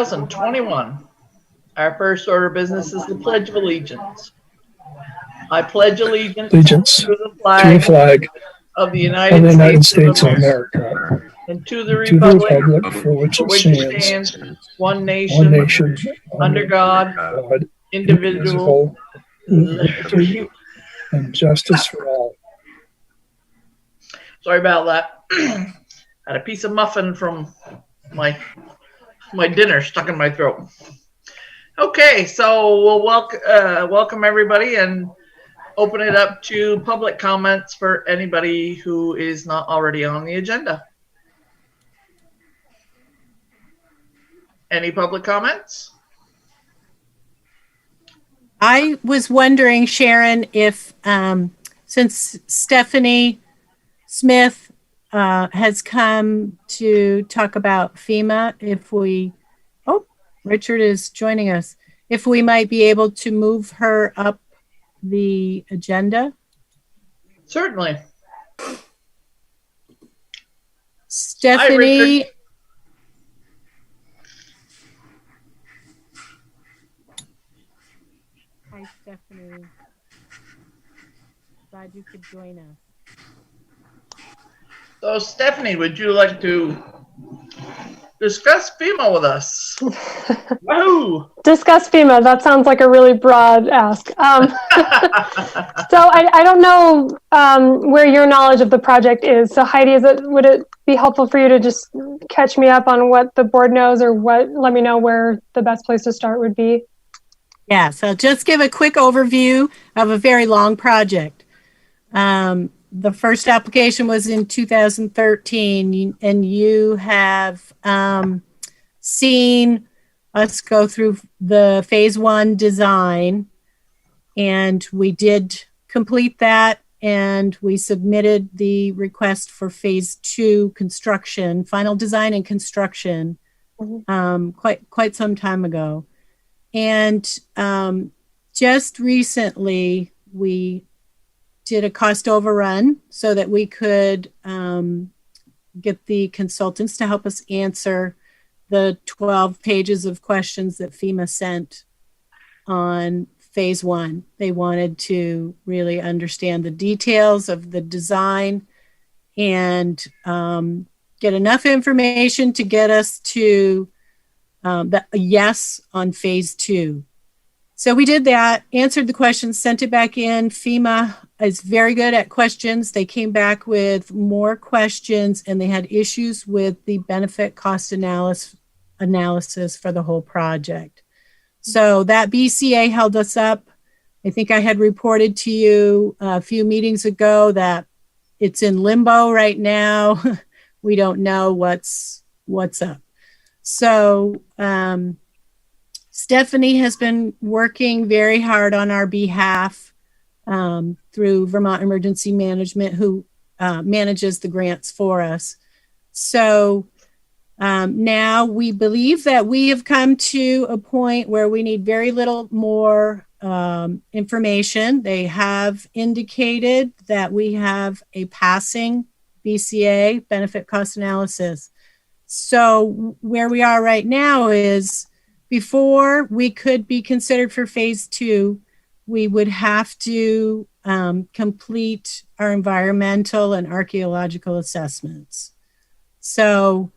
2021. Our first order of business is the Pledge of Allegiance. I pledge allegiance to the flag of the United States of America and to the republic for which it stands, one one nation, nation, under God, indivisible, liberty, and justice for all. Sorry about that. Had a piece of muffin from my dinner stuck in my throat. Okay, so we'll welcome everybody and open it up to public comments for anybody who is not already on the agenda. Any public comments? I was wondering, Sharon, if since Stephanie Smith has come to talk about FEMA, Richard is joining us, if we might be able to move her up the agenda. Certainly. Stephanie. Hi, Stephanie. Glad you could join us. So, Stephanie, would you like to discuss FEMA with us? Woohoo! Discuss FEMA. That sounds like a really broad ask. So I don't know where your knowledge of the project is. So Heidi, would it be helpful for you to just catch me up on what the board knows, or let me know where the best place to start would be? Yeah, so just give a quick overview of a very long project. The first application was in 2013, and you have seen us go through the phase 1 design, and we did complete that, and we submitted the request for phase 2 construction, final design and construction, quite some time ago. And just recently we did a cost overrun so that we could get the consultants to help us answer the 12 pages of questions that FEMA sent on phase 1. They wanted to really understand the details of the design and get enough information to get us to a yes on phase 2. So we did that, answered the questions, sent it back in. FEMA is very good at questions. They came back with more questions, and they had issues with the benefit cost analysis for the whole project. So that BCA held us up. I think I had reported to you a few meetings ago that it's in limbo right now. We don't know what's up. So Stephanie has been working very hard on our behalf through Vermont Emergency Management, who manages the grants for us. So now we believe that we have come to a point where we need very little more information. They have indicated that we have a passing BCA, benefit cost analysis. So where we are right now is, before we could be considered for phase 2, we would have to complete our environmental and archaeological assessments. So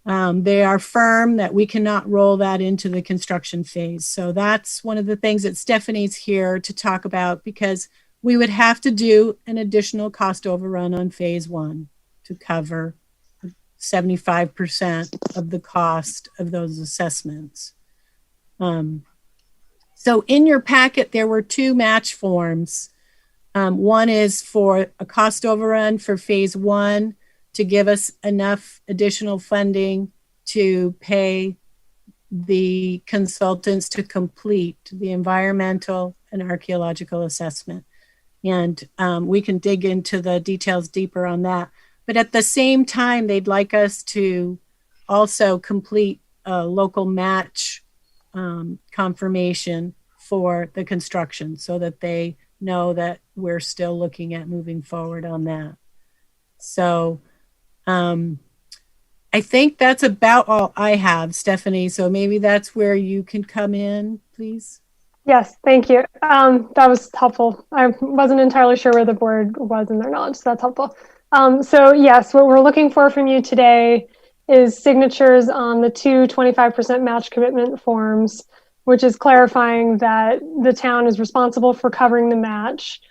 they are firm that we cannot roll that into the construction phase. So that's one of the things that Stephanie's here to talk about, because we would have to do an additional cost overrun on phase 1 to cover 75% of the cost of those assessments. So in your packet, there were 2 match forms. One is for a cost overrun for phase 1 to give us enough additional funding to pay the consultants to complete the environmental and archaeological assessment. And we can dig into the details deeper on that. But at the same time, they'd like us to also complete a local match confirmation for the construction, so that they know that we're still looking at moving forward on that. So I think that's about all I have, Stephanie. So maybe that's where you can come in, please. Yes, thank you. That was helpful. I wasn't entirely sure where the board was in their knowledge, so that's helpful. So yes, what we're looking for from you today is signatures on the 25% match commitment forms, which is clarifying that the town is responsible for covering the match.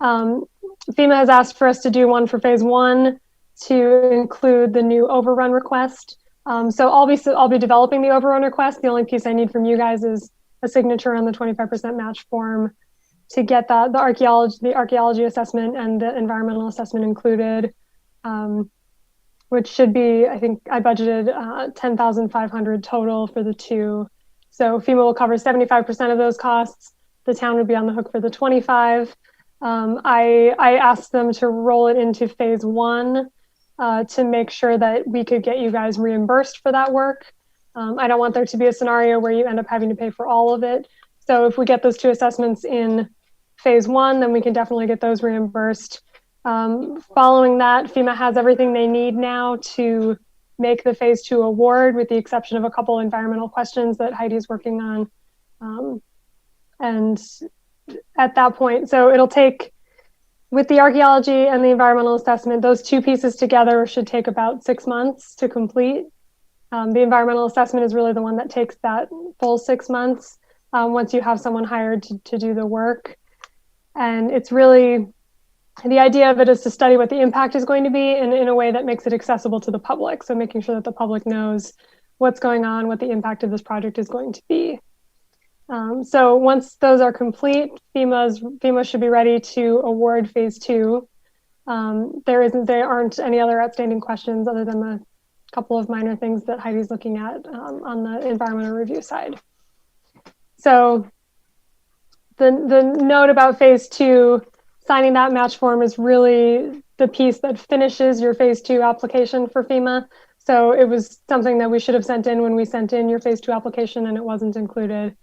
FEMA has asked for us to do one for phase 1 to include the new overrun request. So I'll be developing the overrun request. The only piece I need from you guys is a signature on the 25% match form to get that the archaeology assessment and the environmental assessment included, which should be, I think I budgeted $10,500 total for the two. So FEMA will cover 75% of those costs. The town would be on the hook for the 25. I asked them to roll it into phase 1 to make sure that we could get you guys reimbursed for that work. I don't want there to be a scenario where you end up having to pay for all of it. So if we get those 2 assessments in phase 1, then we can definitely get those reimbursed. Following that, FEMA has everything they need now to make the phase 2 award, with the exception of a couple environmental questions that Heidi's working on. And at that point, so it'll take, with the archaeology and the environmental assessment, those 2 pieces together should take about 6 months to complete. The environmental assessment is really the one that takes that full 6 months once you have someone hired to do the work. And it's really, the idea of it is to study what the impact is going to be in a way that makes it accessible to the public. So making sure that the public knows what's going on, what the impact of this project is going to be. So once those are complete, FEMA should be ready to award phase 2. There aren't any other outstanding questions other than the couple of minor things that Heidi's looking at on the environmental review side. So the note about phase 2, signing that match form is really the piece that finishes your phase 2 application for FEMA. So it was something that we should have sent in when we sent in your phase 2 application, and it wasn't included.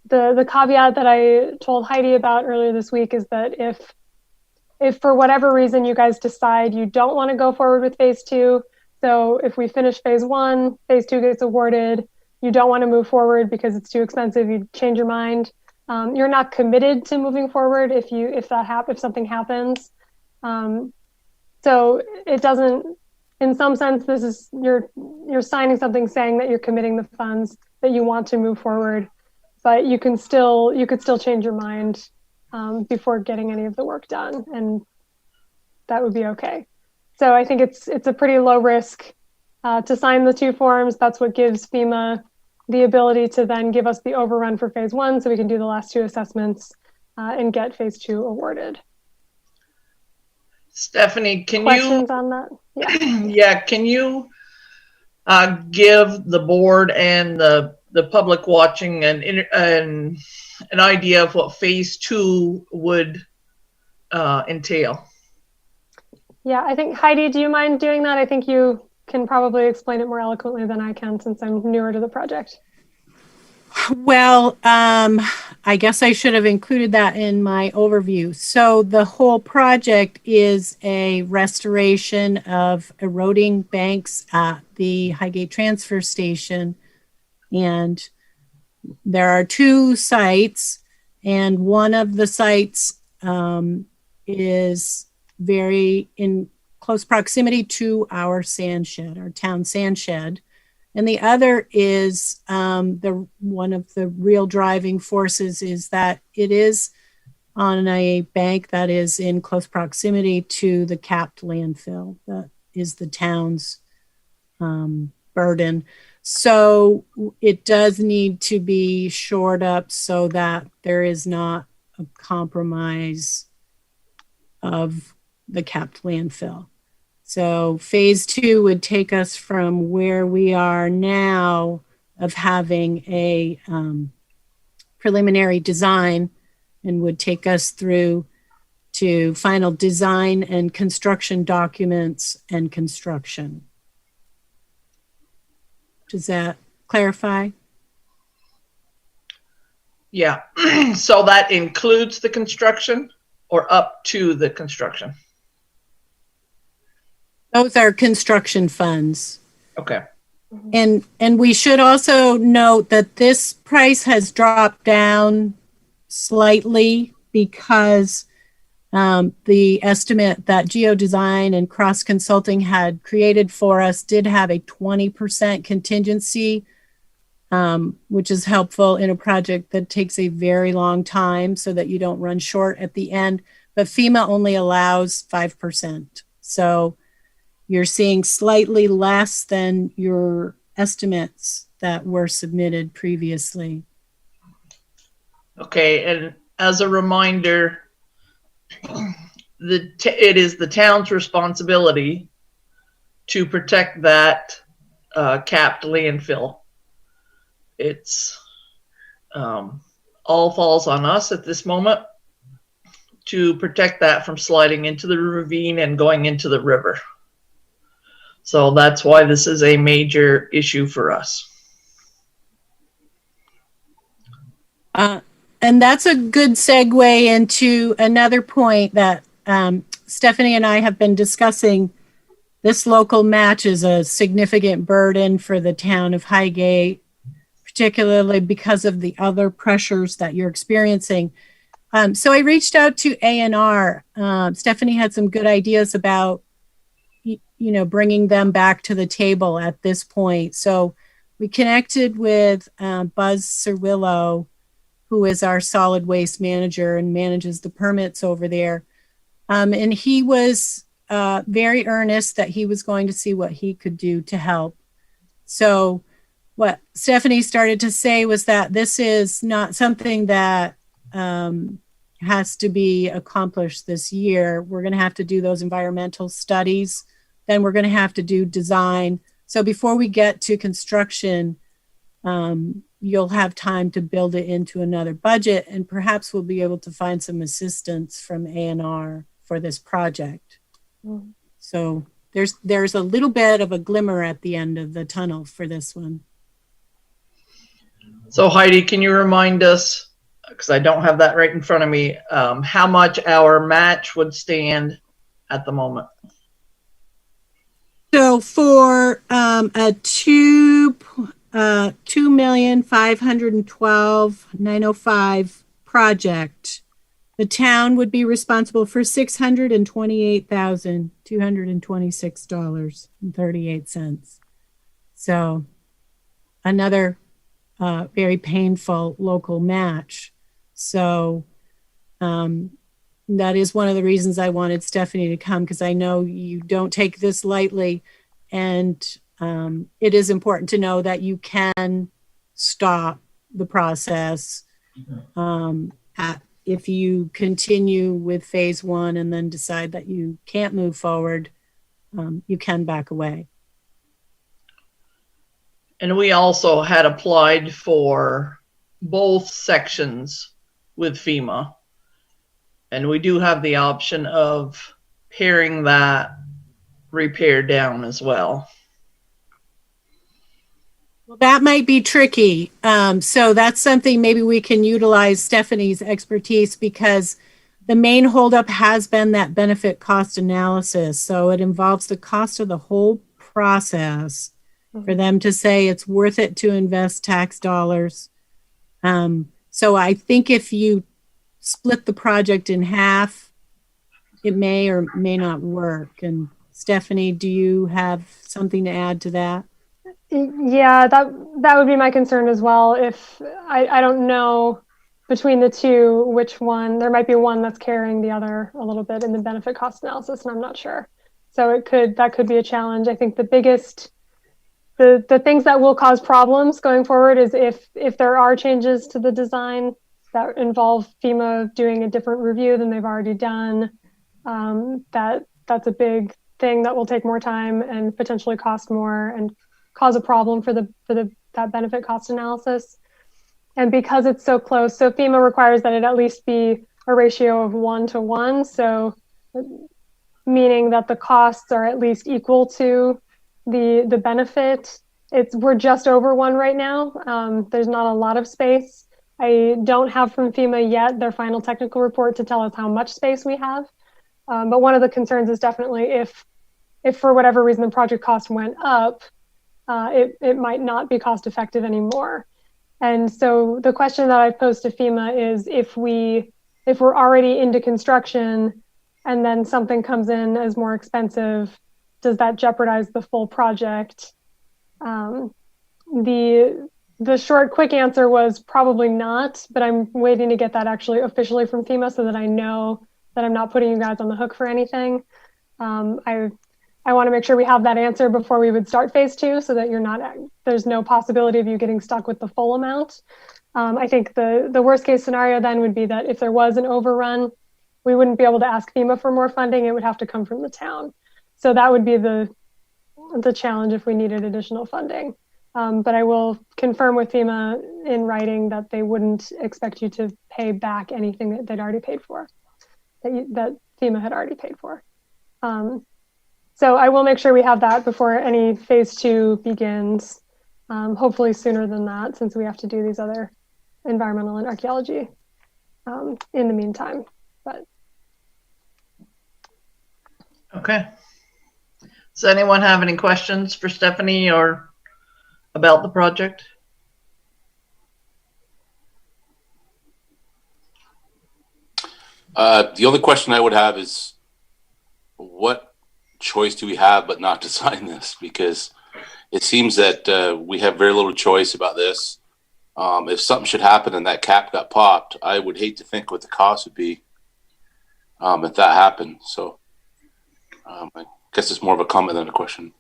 The caveat that I told Heidi about earlier this week is that if for whatever reason you guys decide you don't want to go forward with phase 2, so if we finish phase 1, phase 2 gets awarded, you don't want to move forward because it's too expensive, you change your mind. You're not committed to moving forward if something happens. So it doesn't, in some sense, this is you're signing something saying that you're committing the funds, that you want to move forward, but you could still change your mind before getting any of the work done, and that would be okay. So I think it's a pretty low risk to sign the 2 forms. That's what gives FEMA the ability to then give us the overrun for phase 1, so we can do the last 2 assessments and get phase 2 awarded. Stephanie, can questions on that? Yeah. Yeah, can you give the board and the public watching an idea of what phase 2 would entail? Yeah, I think, Heidi, do you mind doing that? I think you can probably explain it more eloquently than I can, since I'm newer to the project. Well, I guess I should have included that in my overview. So the whole project is a restoration of eroding banks at the Highgate transfer station. And there are 2 sites, and one of the sites is very in close proximity to our sand shed, our town sand shed. And the other is one of the real driving forces is that it is on a bank that is in close proximity to the capped landfill. That is the town's burden. So it does need to be shored up so that there is not a compromise of the capped landfill. So phase 2 would take us from where we are now of having a preliminary design, and would take us through to final design and construction documents and construction. Does that clarify? Yeah. So that includes the construction or up to the construction? Those are construction funds. Okay. And we should also note that this price has dropped down slightly because the estimate that Geodesign and Cross Consulting had created for us did have a 20% contingency, which is helpful in a project that takes a very long time so that you don't run short at the end. But FEMA only allows 5%. So you're seeing slightly less than your estimates that were submitted previously. Okay, and as a reminder, it is the town's responsibility to protect that capped landfill. It's all falls on us at this moment to protect that from sliding into the ravine and going into the river. So that's why this is a major issue for us. And that's a good segue into another point that Stephanie and I have been discussing. This local match is a significant burden for the town of Highgate, particularly because of the other pressures that you're experiencing. So I reached out to A&R. Stephanie had some good ideas about, bringing them back to the table at this point. So we connected with Buzz Cerwillo, who is our solid waste manager and manages the permits over there. And he was very earnest that he was going to see what he could do to help. So what Stephanie started to say was that this is not something that has to be accomplished this year. We're going to have to do those environmental studies. Then we're going to have to do design. So before we get to construction, you'll have time to build it into another budget, and perhaps we'll be able to find some assistance from A&R for this project. Mm. So there's a little bit of a glimmer at the end of the tunnel for this one. So Heidi, can you remind us, because I don't have that right in front of me, how much our match would stand at the moment? So for a $2,512,905 project, the town would be responsible for $628,226.38. So another very painful local match. So that is one of the reasons I wanted Stephanie to come, because I know you don't take this lightly, and it is important to know that you can stop the process if you continue with phase one and then decide that you can't move forward. You can back away. And we also had applied for both sections with FEMA. And we do have the option of paring that repair down as well. Well, that might be tricky. So that's something maybe we can utilize Stephanie's expertise, because the main holdup has been that benefit cost analysis. So it involves the cost of the whole process for them to say it's worth it to invest tax dollars. So I think if you split the project in half, it may or may not work. And Stephanie, do you have something to add to that? Yeah, that would be my concern as well. If I don't know between the two which one, there might be one that's carrying the other a little bit in the benefit cost analysis, and I'm not sure. So that could be a challenge. I think the biggest, the things that will cause problems going forward is if there are changes to the design that involve FEMA doing a different review than they've already done. That's a big thing that will take more time and potentially cost more and cause a problem for that benefit cost analysis. And because it's so close, so FEMA requires that it at least be a ratio of 1-to-1. So meaning that the costs are at least equal to the benefit. We're just over 1 right now. There's not a lot of space. I don't have from FEMA yet their final technical report to tell us how much space we have. But one of the concerns is definitely if for whatever reason the project cost went up, it might not be cost effective anymore. And so the question that I posed to FEMA is if we're already into construction and then something comes in as more expensive, does that jeopardize the full project? The short, quick answer was probably not, but I'm waiting to get that actually officially from FEMA so that I know that I'm not putting you guys on the hook for anything. I want to make sure we have that answer before we would start phase 2 so that there's no possibility of you getting stuck with the full amount. I think the worst case scenario then would be that if there was an overrun, we wouldn't be able to ask FEMA for more funding. It would have to come from the town. So that would be the challenge if we needed additional funding. But I will confirm with FEMA in writing that they wouldn't expect you to pay back anything that they'd already paid for, that FEMA had already paid for. So I will make sure we have that before any phase 2 begins, hopefully sooner than that, since we have to do these other environmental and archaeology in the meantime. But Okay. Does anyone have any questions for Stephanie or about the project? The only question I would have is, what choice do we have but not to sign this? Because it seems that we have very little choice about this. If something should happen and that cap got popped, I would hate to think what the cost would be if that happened. So I guess it's more of a comment than a question.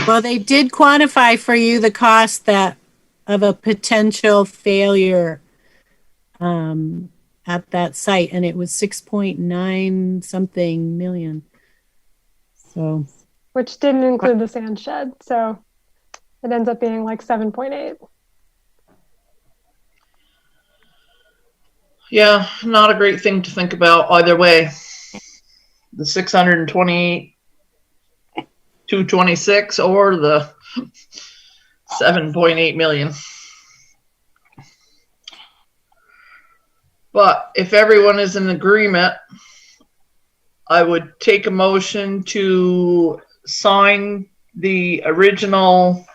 Well, they did quantify for you the cost of a potential failure at that site, and it was 6.9 something million. So, which didn't include the sand shed, so it ends up being like 7.8. Yeah, not a great thing to think about either way. The 620, 226 or the 7.8 million. But if everyone is in agreement, I would take a motion to sign the original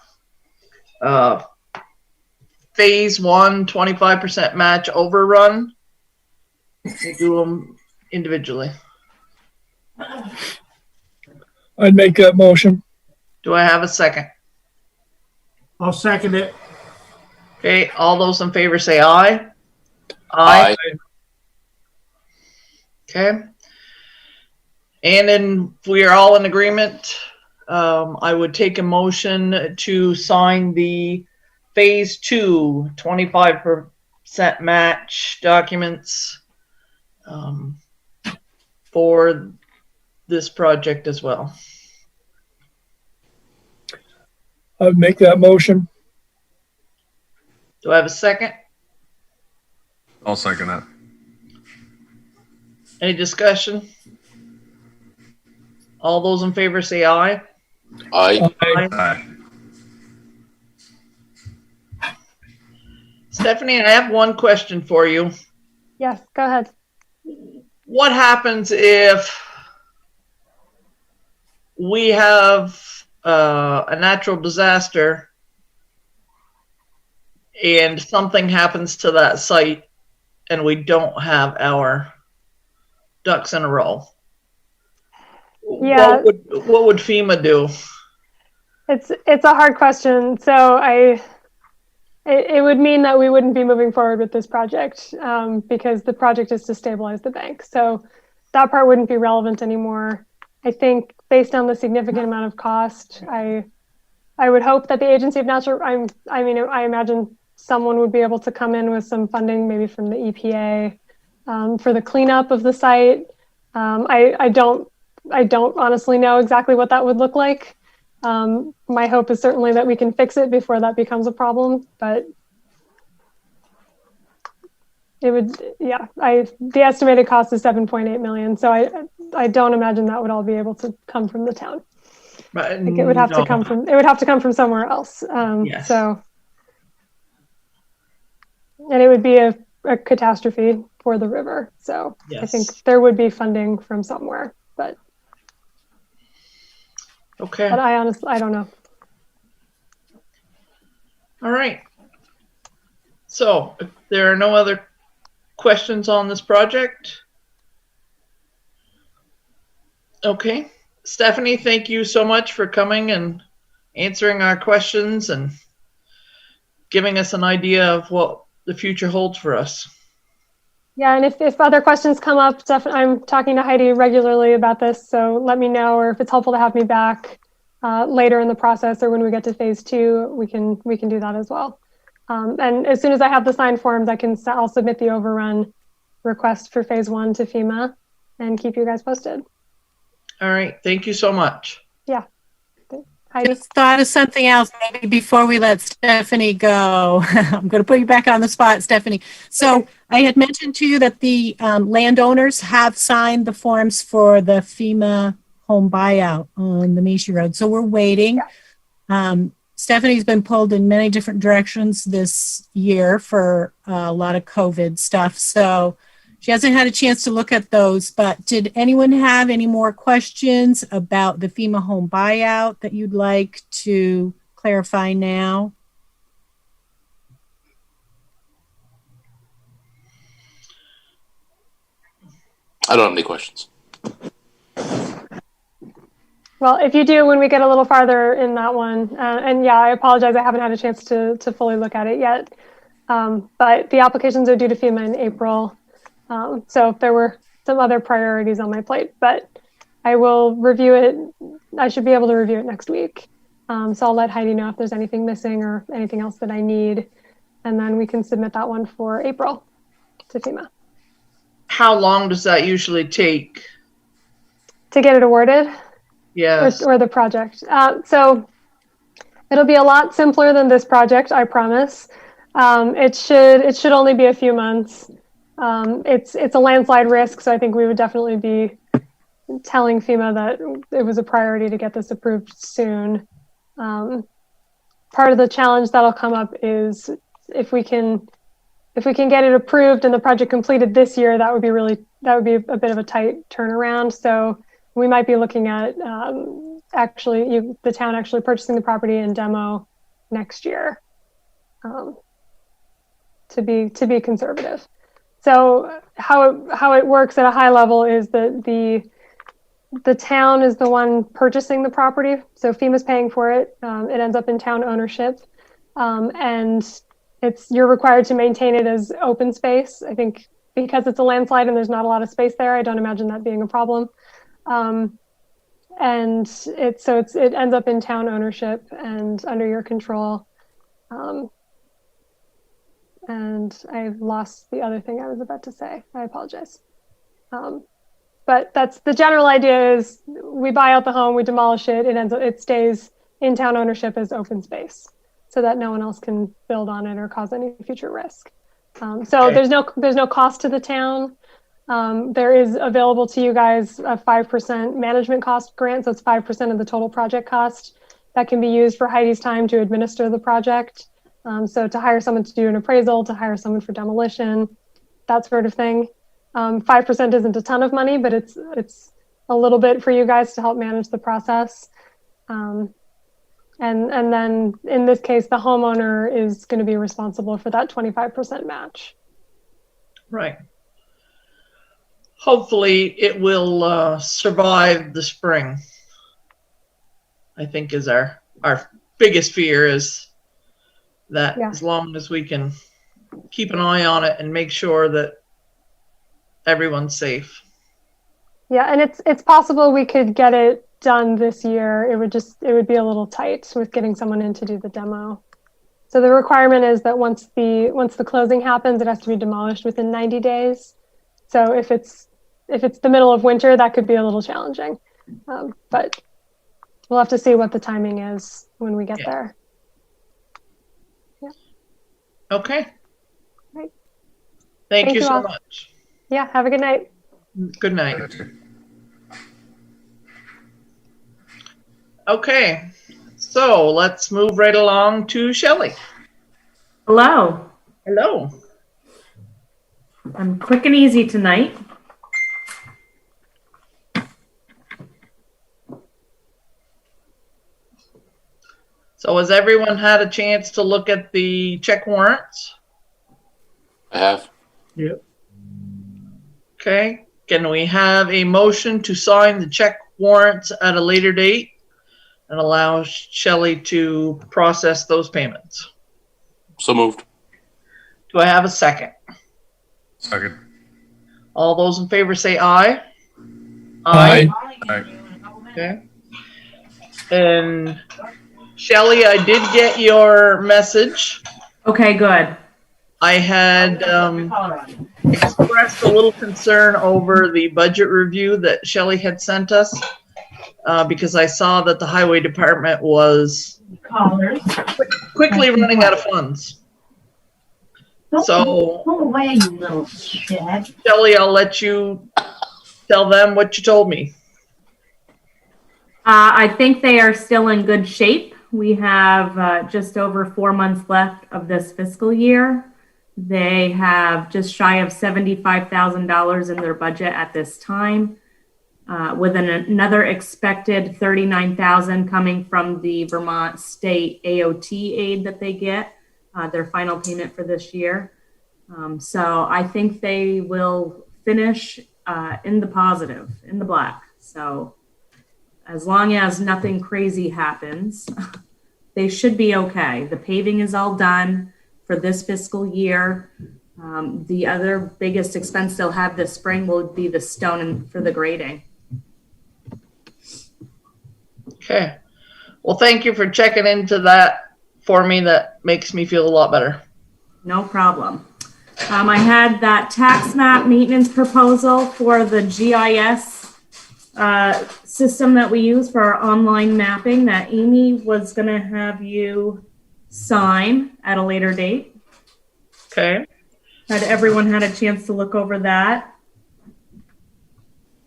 phase 1 25% match overrun and do them individually. I'd make that motion. Do I have a second? I'll second it. Okay, all those in favor say aye. Aye. Okay. And then if we are all in agreement, I would take a motion to sign the phase 2 25% match documents for this project as well. I'd make that motion. Do I have a second? I'll second that. Any discussion? All those in favor say aye. Aye. Aye. Aye. Stephanie, I have one question for you. Yes, go ahead. What happens if we have a natural disaster and something happens to that site and we don't have our ducks in a row? Yeah. What would FEMA do? It's a hard question. So it would mean that we wouldn't be moving forward with this project because the project is to stabilize the bank. So that part wouldn't be relevant anymore. I think based on the significant amount of cost, I would hope that the Agency of Natural, I imagine someone would be able to come in with some funding, maybe from the EPA, for the cleanup of the site. I don't honestly know exactly what that would look like. My hope is certainly that we can fix it before that becomes a problem, but it would, yeah, the estimated cost is 7.8 million. So I don't imagine that would all be able to come from the town. Right, I think it would have to come from somewhere else. Yes. So, and it would be a catastrophe for the river. So yes. I think there would be funding from somewhere, but. Okay. But I don't know. All right. So if there are no other questions on this project. Okay. Stephanie, thank you so much for coming and answering our questions and giving us an idea of what the future holds for us. Yeah, and if other questions come up, I'm talking to Heidi regularly about this, so let me know, or if it's helpful to have me back later in the process or when we get to phase 2, we can do that as well. And as soon as I have the signed forms, I'll submit the overrun request for phase 1 to FEMA and keep you guys posted. All right. Thank you so much. Yeah. Heidi. Just thought of something else maybe before we let Stephanie go. I'm going to put you back on the spot, Stephanie. So Okay. I had mentioned to you that the landowners have signed the forms for the FEMA home buyout on the Meshi Road. So we're waiting. Stephanie's been pulled in many different directions this year for a lot of COVID stuff. So she hasn't had a chance to look at those, but did anyone have any more questions about the FEMA home buyout that you'd like to clarify now? I don't have any questions. Well, if you do, when we get a little farther in that one, and yeah, I apologize, I haven't had a chance to fully look at it yet. But the applications are due to FEMA in April. So there were some other priorities on my plate, but I will review it. I should be able to review it next week. So I'll let Heidi know if there's anything missing or anything else that I need. And then we can submit that one for April to FEMA. How long does that usually take? To get it awarded? Yes. Or the project. So it'll be a lot simpler than this project, I promise. It should only be a few months. It's a landslide risk, so I think we would definitely be telling FEMA that it was a priority to get this approved soon. Part of the challenge that'll come up is if we can get it approved and the project completed this year, that would be a bit of a tight turnaround. So we might be looking at the town actually purchasing the property and demo next year, to be conservative. So how it works at a high level is that the town is the one purchasing the property. So FEMA's paying for it. It ends up in town ownership, and you're required to maintain it as open space. I think because it's a landslide and there's not a lot of space there, I don't imagine that being a problem. And it ends up in town ownership and under your control. And I've lost the other thing I was about to say. I apologize. But that's the general idea is we buy out the home, we demolish it, it stays in town ownership as open space so that no one else can build on it or cause any future risk. So Okay. there's no cost to the town. There is available to you guys a 5% management cost grant. So it's 5% of the total project cost that can be used for Heidi's time to administer the project. So to hire someone to do an appraisal, to hire someone for demolition, that sort of thing. 5% isn't a ton of money, but it's a little bit for you guys to help manage the process. And then in this case, the homeowner is going to be responsible for that 25% match. Right. Hopefully it will survive the spring. I think is our biggest fear is that as long as we can keep an eye on it and make sure that everyone's safe. Yeah, and it's possible we could get it done this year. It would be a little tight with getting someone in to do the demo. So the requirement is that once the closing happens, it has to be demolished within 90 days. So if it's the middle of winter, that could be a little challenging. But we'll have to see what the timing is when we get there. Yeah. Okay. Right. Thank you so all. much. Yeah, have a good night. Good night. Okay, so let's move right along to Shelley. Hello. Hello. I'm quick and easy tonight. So has everyone had a chance to look at the check warrants? I have. Okay. Can we have a motion to sign the check warrants at a later date and allow Shelley to process those payments? So moved. Do I have a second? Second. All those in favor say aye. Aye. Aye. Okay. And Shelley, I did get your message. Okay, good. I had expressed a little concern over the budget review that Shelley had sent us because I saw that the highway department was quickly running out of funds. So, Go away, you little shit. Shelley, I'll let you tell them what you told me. I think they are still in good shape. We have just over 4 months left of this fiscal year. They have just shy of $75,000 in their budget at this time, with another expected $39,000 coming from the Vermont State AOT aid that they get, their final payment for this year. So I think they will finish in the positive, in the black. So as long as nothing crazy happens, they should be okay. The paving is all done for this fiscal year. The other biggest expense they'll have this spring will be the stone for the grading. Okay. Well, thank you for checking into that for me. That makes me feel a lot better. No problem. I had that tax map maintenance proposal for the GIS system that we use for our online mapping that Amy was going to have you sign at a later date. Okay. Had everyone had a chance to look over that?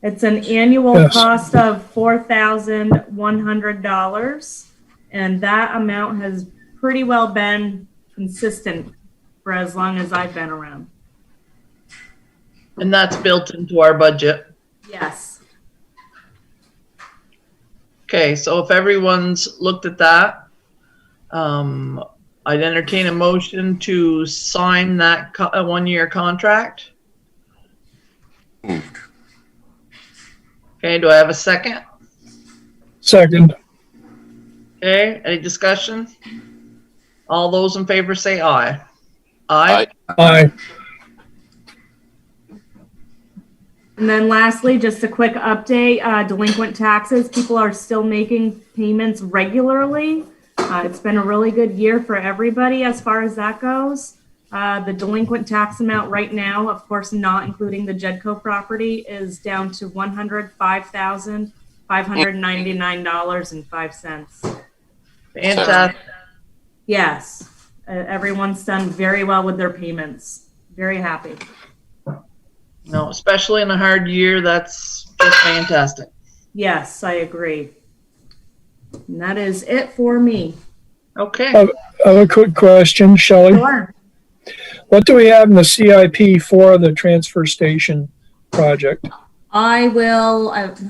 It's an annual Yes. cost of $4,100, and that amount has pretty well been consistent for as long as I've been around. And that's built into our budget. Yes. Okay, so if everyone's looked at that, I'd entertain a motion to sign that one-year contract. Moved. Okay, do I have a second? Second. Okay, any discussion? All those in favor say aye. Aye. Aye. And then lastly, just a quick update, delinquent taxes. People are still making payments regularly. It's been a really good year for everybody as far as that goes. The delinquent tax amount right now, of course, not including the Jedco property, is down to $105,599.05. Fantastic. Yes, everyone's done very well with their payments. Very happy. No, especially in a hard year, that's just fantastic. Yes, I agree. And that is it for me. Okay. I have a quick question, Shelley. Sure. What do we have in the CIP for the transfer station project? I will, at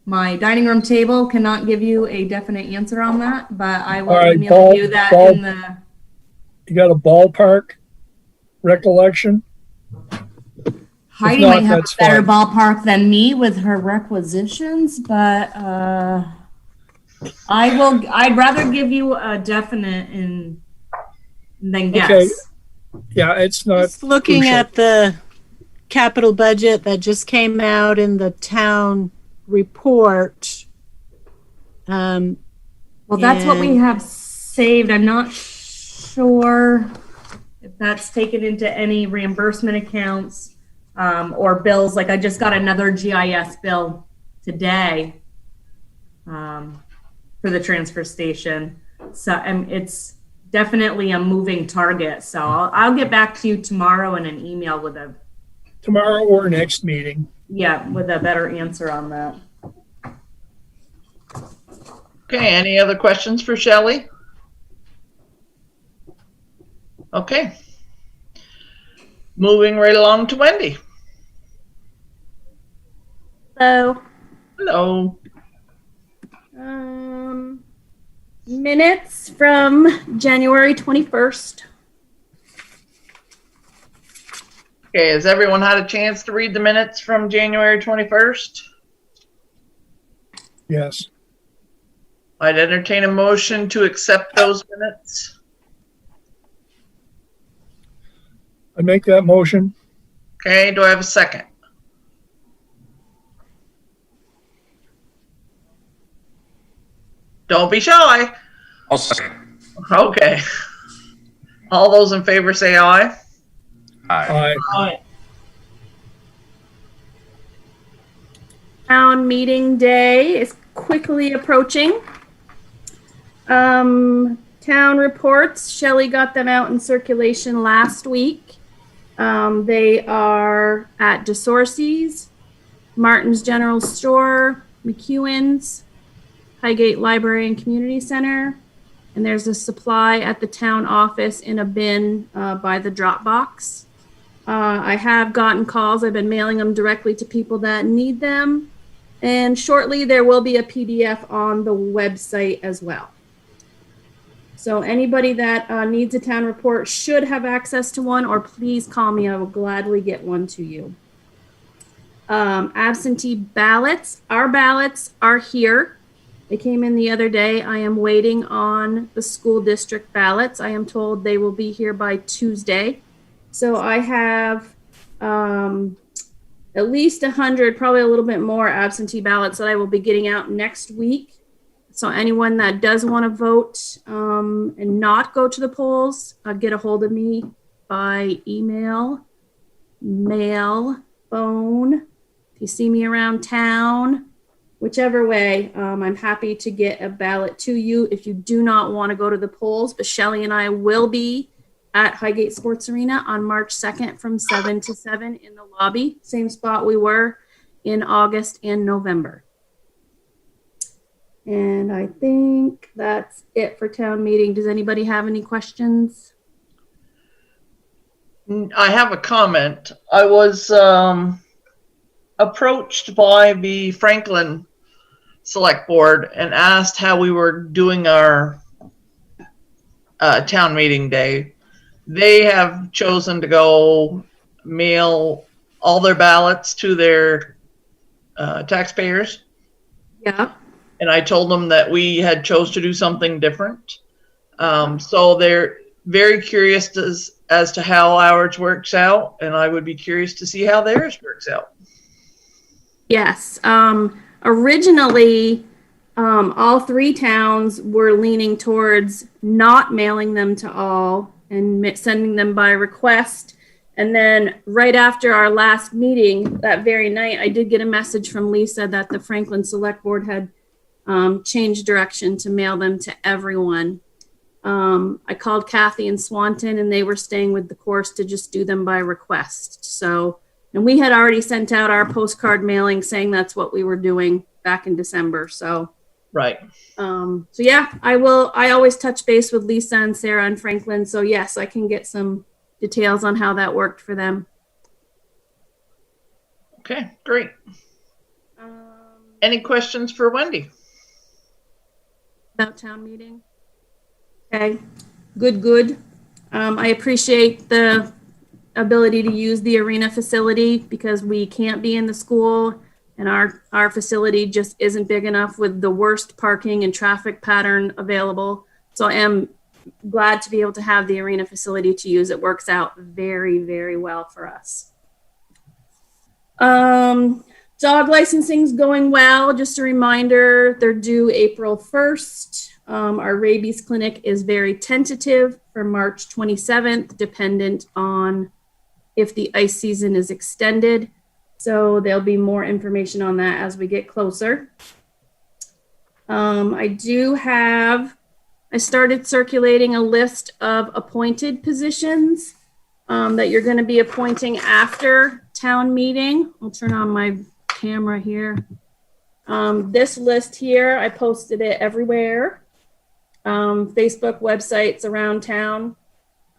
my dining room table, cannot give you a definite answer on that, but I will All right, email you that in the. You got a ballpark recollection? Heidi not, might have a that's better fine. ballpark than me with her requisitions, but I'd rather give you a definite than guess. Okay. Yeah, it's not. Just looking crucial. at the capital budget that just came out in the town report. Well, that's what we And- have saved. I'm not sure if that's taken into any reimbursement accounts or bills. Like I just got another GIS bill today for the transfer station. So it's definitely a moving target. So I'll get back to you tomorrow in an email with a Tomorrow or next meeting. with a better answer on that. Okay, any other questions for Shelley? Okay. Moving right along to Wendy. So, Hello. Minutes from January 21st. Okay, has everyone had a chance to read the minutes from January 21st? Yes. I'd entertain a motion to accept those minutes. I make that motion. Okay, do I have a second? Don't be shy. I'll second. Okay. All those in favor say aye. Aye. Aye. Town meeting day is quickly approaching. Town reports, Shelley got them out in circulation last week. They are at DeSorcy's, Martin's General Store, McEwen's, Highgate Library and Community Center, and there's a supply at the town office in a bin by the drop box. I have gotten calls. I've been mailing them directly to people that need them. And shortly there will be a PDF on the website as well. So anybody that needs a town report should have access to one, or please call me. I will gladly get one to you. Absentee ballots. Our ballots are here. They came in the other day. I am waiting on the school district ballots. I am told they will be here by Tuesday. So I have at least 100, probably a little bit more absentee ballots that I will be getting out next week. So anyone that does want to vote and not go to the polls, get a hold of me by email, mail, phone. If you see me around town, whichever way, I'm happy to get a ballot to you if you do not want to go to the polls. But Shelley and I will be at Highgate Sports Arena on March 2nd from 7 to 7 in the lobby. Same spot we were in August and November. And I think that's it for town meeting. Does anybody have any questions? I have a comment. I was approached by the Franklin Selectboard and asked how we were doing our town meeting day. They have chosen to go mail all their ballots to their taxpayers. Yeah. And I told them that we had chose to do something different. So they're very curious as to how ours works out, and I would be curious to see how theirs works out. Yes. Originally, all three towns were leaning towards not mailing them to all and sending them by request. And then right after our last meeting that very night, I did get a message from Lisa that the Franklin Select Board had changed direction to mail them to everyone. I called Kathy and Swanton, and they were staying with the course to just do them by request. So, and we had already sent out our postcard mailing saying that's what we were doing back in December. So, right. So yeah, I always touch base with Lisa and Sarah and Franklin. So yes, I can get some details on how that worked for them. Okay, great. Any questions for Wendy? About town meeting? Okay, good. I appreciate the ability to use the arena facility because we can't be in the school, and our facility just isn't big enough with the worst parking and traffic pattern available. So I am glad to be able to have the arena facility to use. It works out very, very well for us. Dog licensing's going well. Just a reminder, they're due April 1st. Our rabies clinic is very tentative for March 27th, dependent on if the ice season is extended. So there'll be more information on that as we get closer. I started circulating a list of appointed positions that you're going to be appointing after town meeting. I'll turn on my camera here. This list here, I posted it everywhere. Facebook, websites around town.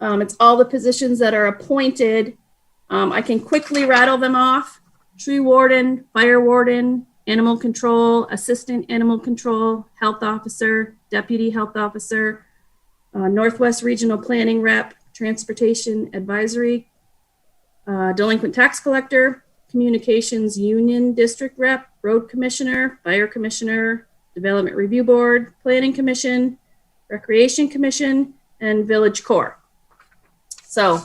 It's all the positions that are appointed. I can quickly rattle them off. Tree warden, fire warden, animal control, assistant animal control, health officer, deputy health officer, Northwest Regional Planning Rep, Transportation Advisory, Delinquent Tax Collector, Communications Union District Rep, Road Commissioner, Fire Commissioner, Development Review Board, Planning Commission, Recreation Commission, and Village Corps. So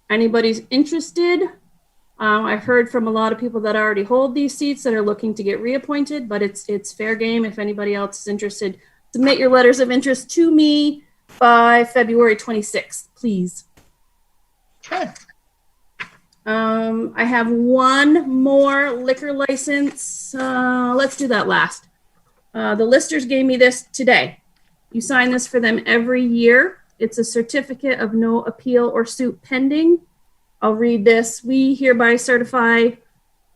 anybody's interested, I've heard from a lot of people that already hold these seats that are looking to get reappointed, but it's fair game if anybody else is interested. Submit your letters of interest to me by February 26th, please. Okay. I have one more liquor license. Let's do that last. The listers gave me this today. You sign this for them every year. It's a certificate of no appeal or suit pending. I'll read this. We hereby certify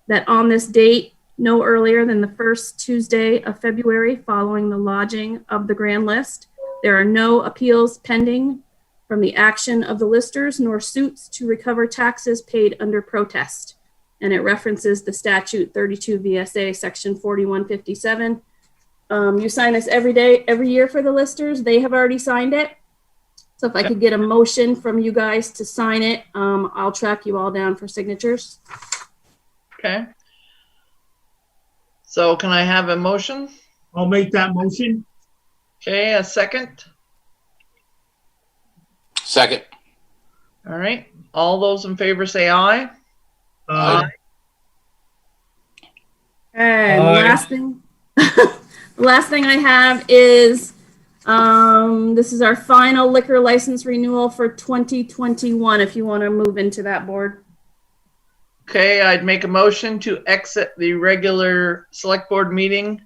that on this date, no earlier than the first Tuesday of February following the lodging of the grand list, there are no appeals pending from the action of the listers nor suits to recover taxes paid under protest. And it references the statute 32 VSA section 4157. You sign this every year for the listers. They have already signed it. So if I could get a motion from you guys to sign it, I'll track you all down for signatures. Okay. So can I have a motion? I'll make that motion. Okay, a second. Second. All right. All those in favor say aye. Aye. And Aye. last thing, the last thing I have is this is our final liquor license renewal for 2021. If you want to move into that board. Okay, I'd make a motion to exit the regular select board meeting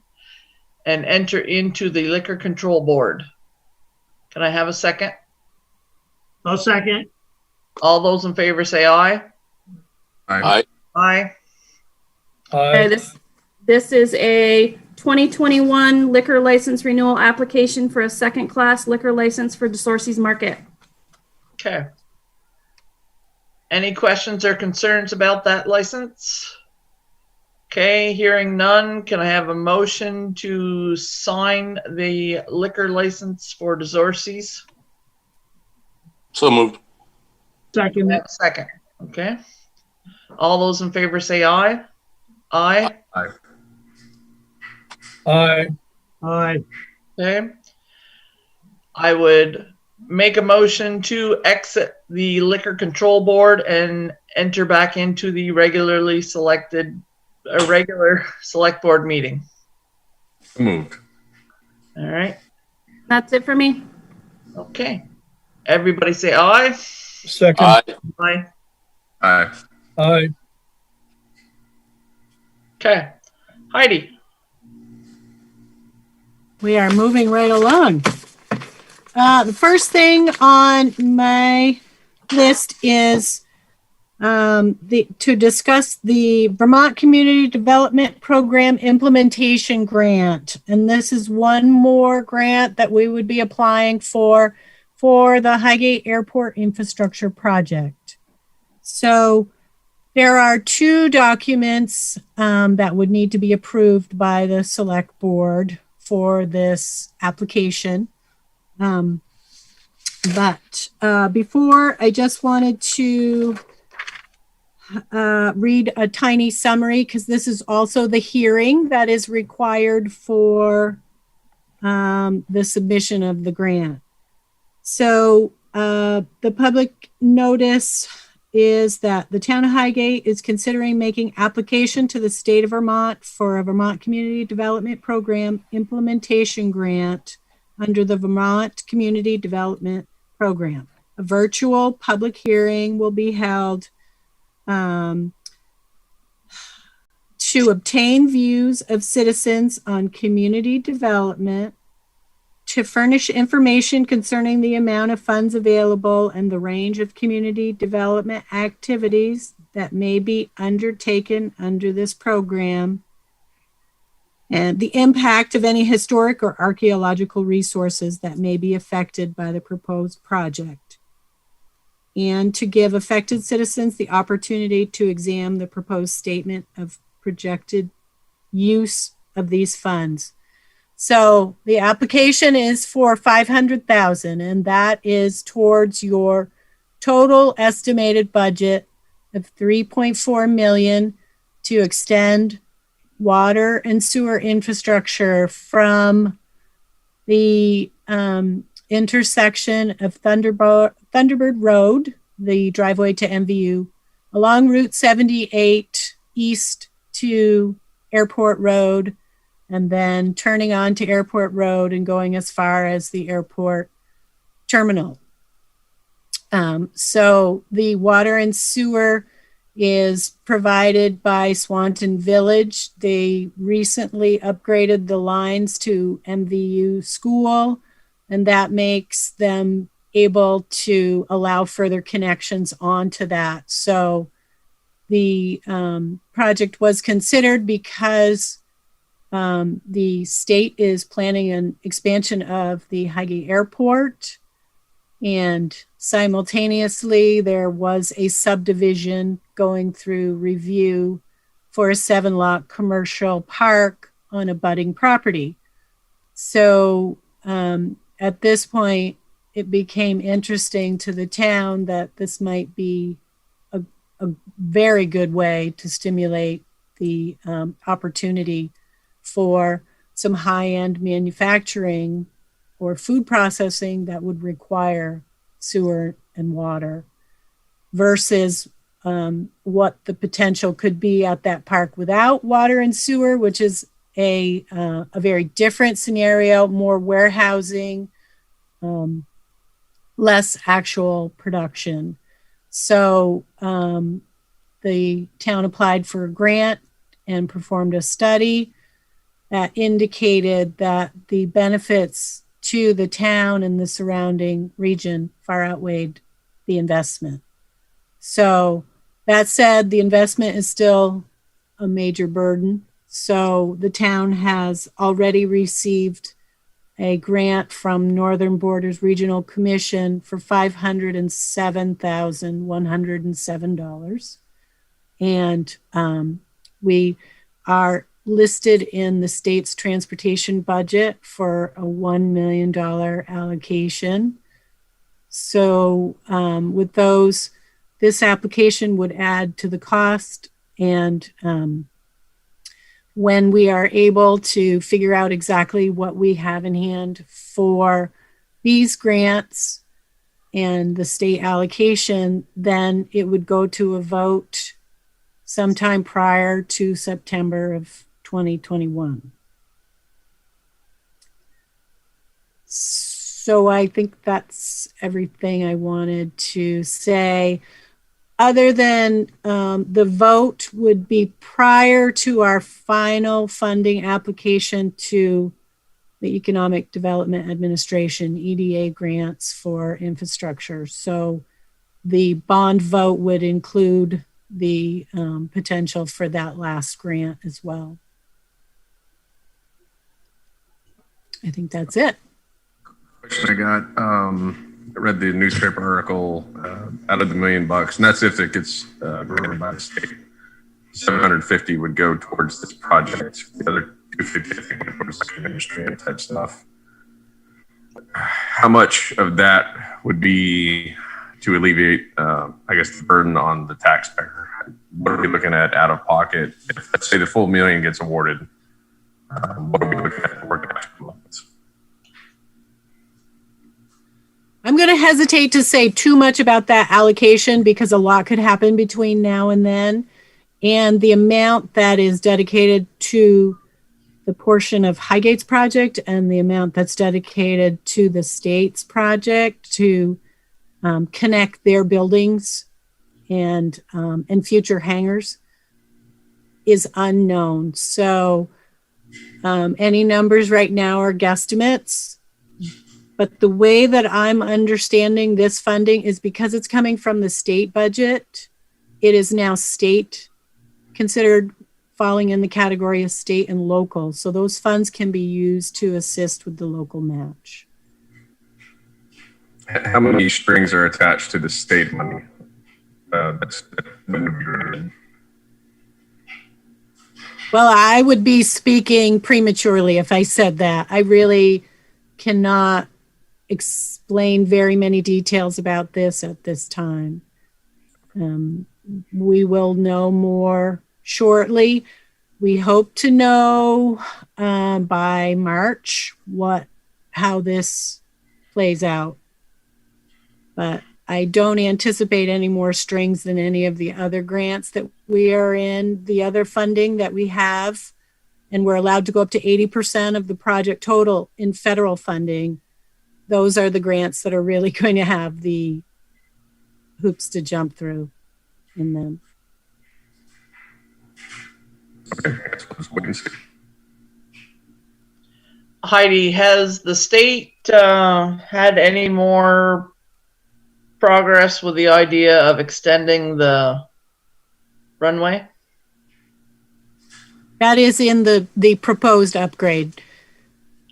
and enter into the liquor control board. Can I have a second? I'll second. All those in favor say aye. Aye. Aye. Okay, Aye. this is a 2021 liquor license renewal application for a second class liquor license for DeSorcy's Market. Okay. Any questions or concerns about that license? Okay, hearing none, can I have a motion to sign the liquor license for DeSorcy's? So moved. Second. Have a second. Okay. All those in favor say aye. Aye. Aye. Aye. Okay. I would make a motion to exit the liquor control board and enter back into the regular select board meeting. Moved. All right. That's it for me. Okay. Everybody say aye. Second. Aye. Aye. Aye. Aye. Okay. Heidi. We are moving right along. The first thing on my list is to discuss the Vermont Community Development Program Implementation Grant. And this is one more grant that we would be applying for the Highgate Airport Infrastructure Project. So there are two documents that would need to be approved by the Select Board for this application. But before, I just wanted to read a tiny summary because this is also the hearing that is required for the submission of the grant. So the public notice is that the town of Highgate is considering making application to the state of Vermont for a Vermont Community Development Program implementation grant under the Vermont Community Development Program. A virtual public hearing will be held to obtain views of citizens on community development, to furnish information concerning the amount of funds available and the range of community development activities that may be undertaken under this program, and the impact of any historic or archaeological resources that may be affected by the proposed project, and to give affected citizens the opportunity to examine the proposed statement of projected use of these funds. So the application is for $500,000, and that is towards your total estimated budget of $3.4 million to extend water and sewer infrastructure from the intersection of Thunderbird Road, the driveway to MVU, along Route 78 east to Airport Road, and then turning on to Airport Road and going as far as the airport terminal. So the water and sewer is provided by Swanton Village. They recently upgraded the lines to MVU School, and that makes them able to allow further connections onto that. So the project was considered because the state is planning an expansion of the Highgate Airport, and simultaneously there was a subdivision going through review for a 7-lot commercial park on a budding property. So at this point, it became interesting to the town that this might be a very good way to stimulate the opportunity for some high-end manufacturing or food processing that would require sewer and water versus what the potential could be at that park without water and sewer, which is a very different scenario, more warehousing, less actual production. So the town applied for a grant and performed a study that indicated that the benefits to the town and the surrounding region far outweighed the investment. So that said, the investment is still a major burden. So the town has already received a grant from Northern Borders Regional Commission for $507,107. And we are listed in the state's transportation budget for a $1 million allocation. So with those, this application would add to the cost, and when we are able to figure out exactly what we have in hand for these grants and the state allocation, then it would go to a vote sometime prior to September of 2021. So I think that's everything I wanted to say. Other than the vote would be prior to our final funding application to the Economic Development Administration, EDA grants for infrastructure. So the bond vote would include the potential for that last grant as well. I think that's it. Question I got, I read the newspaper article, out of the $1 million, and that's if it gets granted by the state. 750 would go towards this project. The other 250, I think, went towards the industry type stuff. How much of that would be to alleviate, I guess, the burden on the taxpayer? What are we looking at out of pocket? If, let's say, the full $1 million gets awarded, what are we looking at for cash flows? I'm going to hesitate to say too much about that allocation because a lot could happen between now and then. And the amount that is dedicated to the portion of Highgate's project and the amount that's dedicated to the state's project to connect their buildings and future hangars is unknown. So any numbers right now are guesstimates. But the way that I'm understanding this funding is because it's coming from the state budget, it is now state considered falling in the category of state and local. So those funds can be used to assist with the local match. How many strings are attached to the state money? That's going to be rated. Well, I would be speaking prematurely if I said that. I really cannot explain very many details about this at this time. We will know more shortly. We hope to know by March how this plays out. But I don't anticipate any more strings than any of the other grants that we are in, the other funding that we have. And we're allowed to go up to 80% of the project total in federal funding. Those are the grants that are really going to have the hoops to jump through in them. Okay, I guess we'll just wait and see. Heidi, has the state had any more progress with the idea of extending the runway? That is in the proposed upgrade.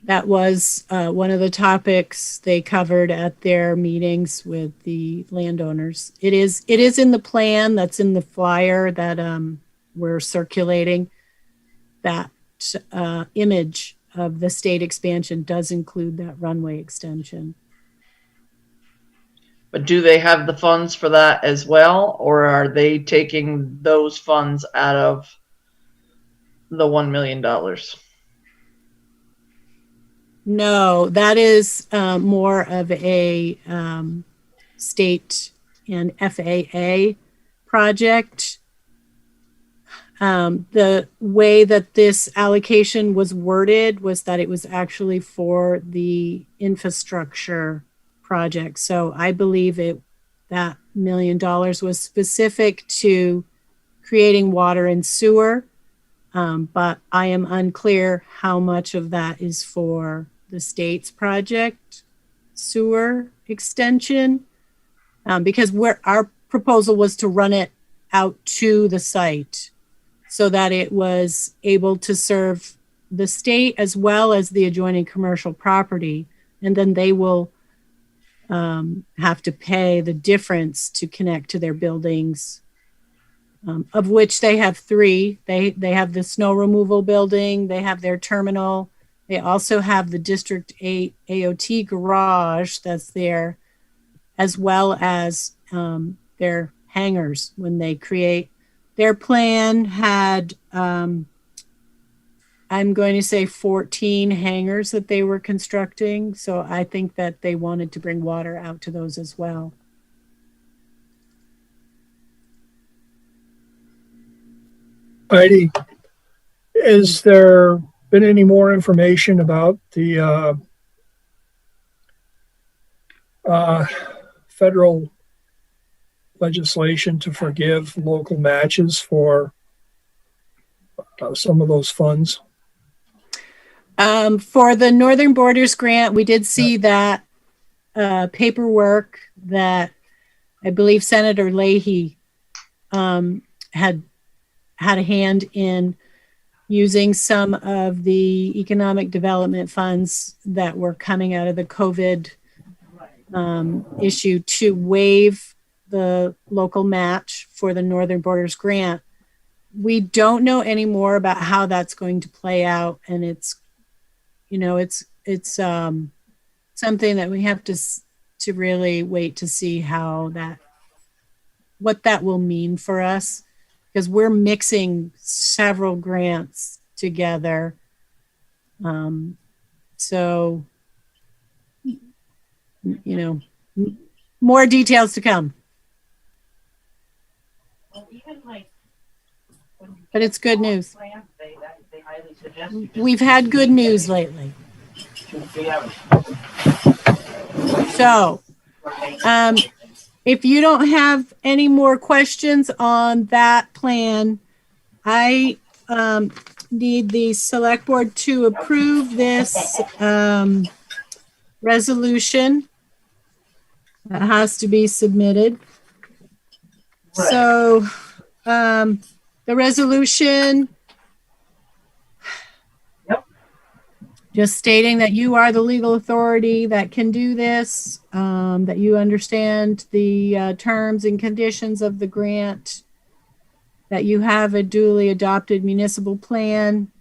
That was one of the topics they covered at their meetings with the landowners. It is in the plan that's in the flyer that we're circulating. That image of the state expansion does include that runway extension. But do they have the funds for that as well, or are they taking those funds out of the $1 million? No, that is more of a state and FAA project. The way that this allocation was worded was that it was actually for the infrastructure project. So I believe that $1 million was specific to creating water and sewer. But I am unclear how much of that is for the state's project sewer extension, because our proposal was to run it out to the site so that it was able to serve the state as well as the adjoining commercial property. And then they will have to pay the difference to connect to their buildings, of which they have 3. They have the snow removal building, they have their terminal, they also have the District 8 AOT garage that's there, as well as their hangars. When they create their plan had, I'm going to say 14 hangars that they were constructing. So I think that they wanted to bring water out to those as well. Heidi, has there been any more information about the federal legislation to forgive local matches for some of those funds? For the Northern Borders grant, we did see that paperwork that I believe Senator Leahy had a hand in using some of the economic development funds that were coming out of the COVID issue to waive the local match for the Northern Borders grant. We don't know any more about how that's going to play out, and it's something that we have to really wait to see what that will mean for us, because we're mixing several grants together. So, more details to come. But it's good news. We've had good news lately. So, if you don't have any more questions on that plan, I need the select board to approve this resolution that has to be submitted. So the resolution just stating that you are the legal authority that can do this, that you understand the terms and conditions of the grant, that you have a duly adopted municipal plan.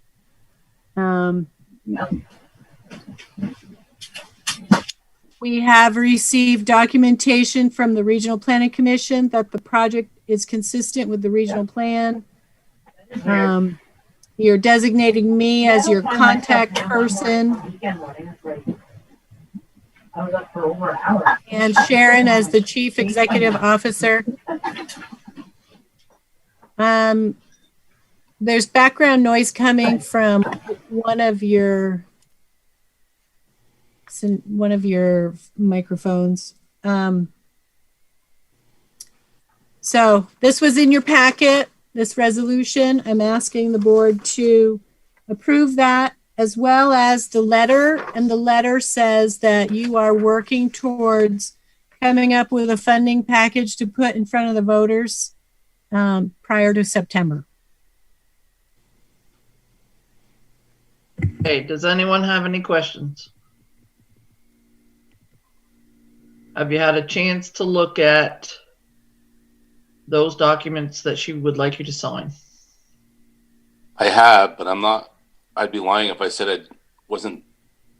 We have received documentation from the Regional Planning Commission that the project is consistent with the regional plan. You're designating me as your contact person and Sharon as the Chief Executive Officer. There's background noise coming from one of your microphones. So this was in your packet, this resolution. I'm asking the board to approve that, as well as the letter. And the letter says that you are working towards coming up with a funding package to put in front of the voters prior to September. Okay, does anyone have any questions? Have you had a chance to look at those documents that she would like you to sign? I have, but I'd be lying if I said I wasn't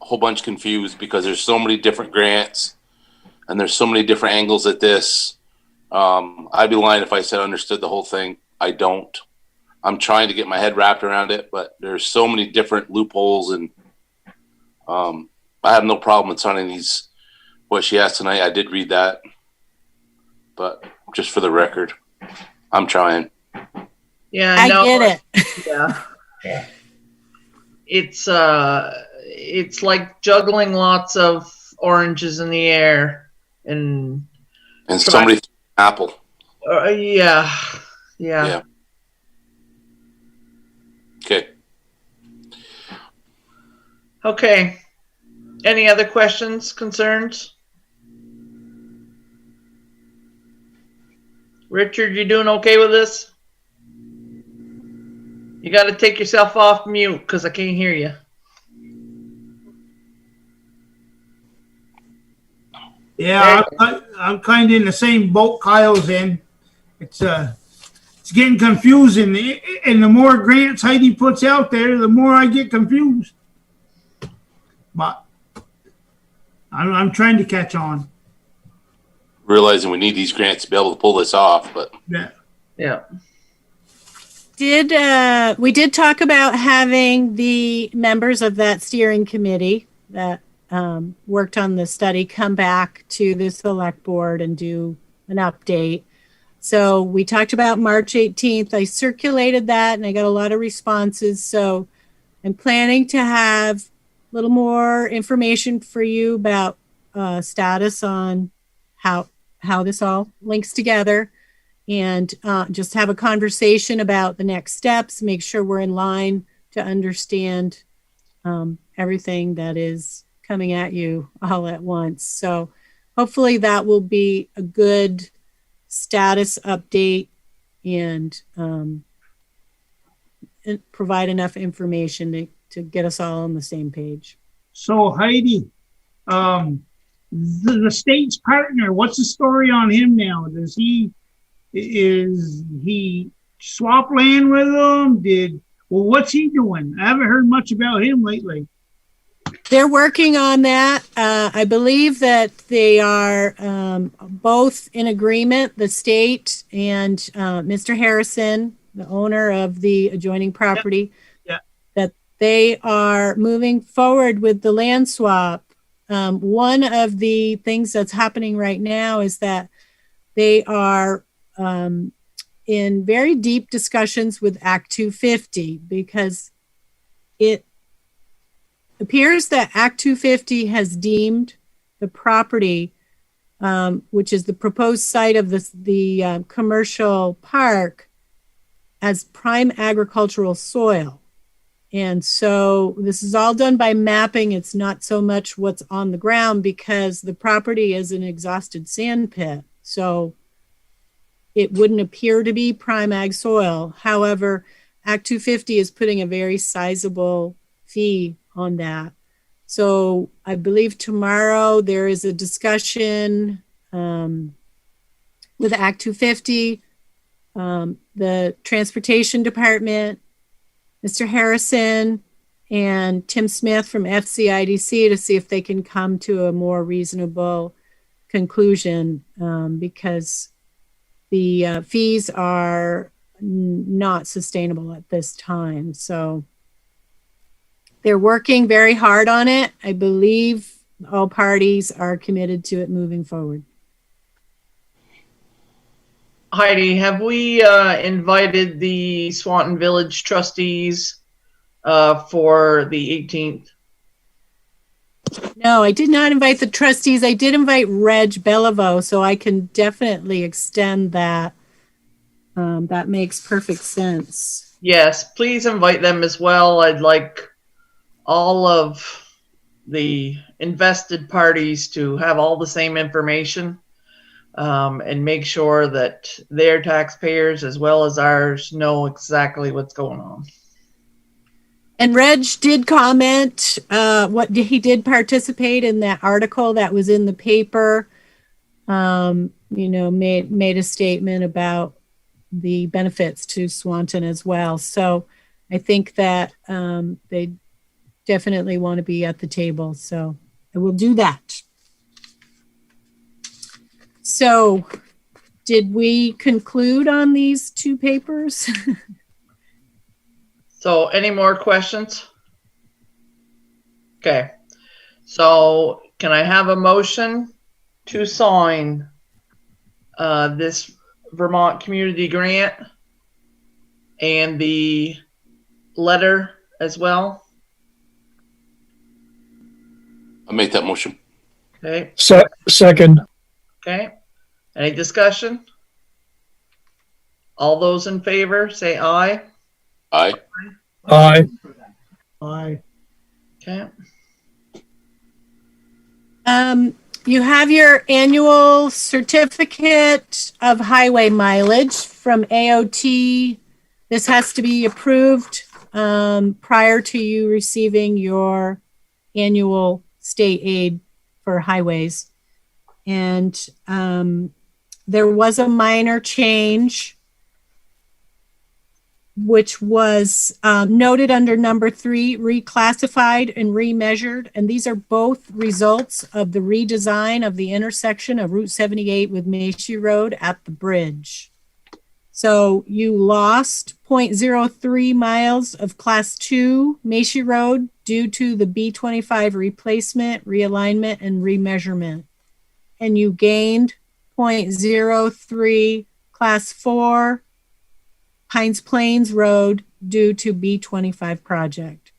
a whole bunch confused, because there's so many different grants and there's so many different angles at this. I'd be lying if I said I understood the whole thing. I don't. I'm trying to get my head wrapped around it, but there's so many different loopholes, and I have no problem with signing these. What she asked tonight, I did read that, but just for the record, I'm trying. Yeah, I no, get it. Yeah. It's like juggling lots of oranges in the air and somebody apple. Yeah. Okay. Okay. Any other questions, concerns? Richard, you doing okay with this? You got to take yourself off mute because I can't hear you. Yeah, I'm kind of in the same boat Kyle's in. It's getting confusing, and the more grants Heidi puts out there, the more I get confused. But I'm trying to catch on. Realizing we need these grants to be able to pull this off, but Yeah. We did talk about having the members of that steering committee that worked on the study come back to the select board and do an update. So we talked about March 18th. I circulated that and I got a lot of responses. So I'm planning to have a little more information for you about status on how this all links together, and just have a conversation about the next steps, make sure we're in line to understand everything that is coming at you all at once. So hopefully that will be a good status update and provide enough information to get us all on the same page. So Heidi, the state's partner, what's the story on him now? Is he swap land with them? What's he doing? I haven't heard much about him lately. They're working on that. I believe that they are both in agreement, the state and Mr. Harrison, the owner of the adjoining property, that they are moving forward with the land swap. One of the things that's happening right now is that they are in very deep discussions with Act 250, because it appears that Act 250 has deemed the property, which is the proposed site of the commercial park, as prime agricultural soil. And so this is all done by mapping. It's not so much what's on the ground, because the property is an exhausted sand pit. So it wouldn't appear to be prime ag soil. However, Act 250 is putting a very sizable fee on that. So I believe tomorrow there is a discussion with Act 250 the transportation department, Mr. Harrison, and Tim Smith from FCIDC to see if they can come to a more reasonable conclusion, because the fees are not sustainable at this time. So they're working very hard on it. I believe all parties are committed to it moving forward. Heidi, have we invited the Swanton Village trustees for the 18th? No, I did not invite the trustees. I did invite Reg Beliveau, so I can definitely extend that. That makes perfect sense. Yes, please invite them as well. I'd like all of the invested parties to have all the same information, and make sure that their taxpayers as well as ours know exactly what's going on. And Reg did comment, he did participate in that article that was in the paper, made a statement about the benefits to Swanton as well. So I think that they definitely want to be at the table. So I will do that. So did we conclude on these two papers? So any more questions? Okay. So can I have a motion to sign this Vermont Community Grant and the letter as well? I make that motion. Okay. Second. Okay. Any discussion? All those in favor say aye. Aye. Aye. Aye. Okay. You have your annual certificate of highway mileage from AOT. This has to be approved prior to you receiving your annual state aid for highways. And there was a minor change, which was noted under number 3, reclassified and remeasured. And these are both results of the redesign of the intersection of Route 78 with Macy Road at the bridge. So you lost 0.03 miles of Class 2 Macy Road due to the B25 replacement, realignment, and remeasurement. And you gained 0.03 Class 4 Pines Plains Road due to B25 project.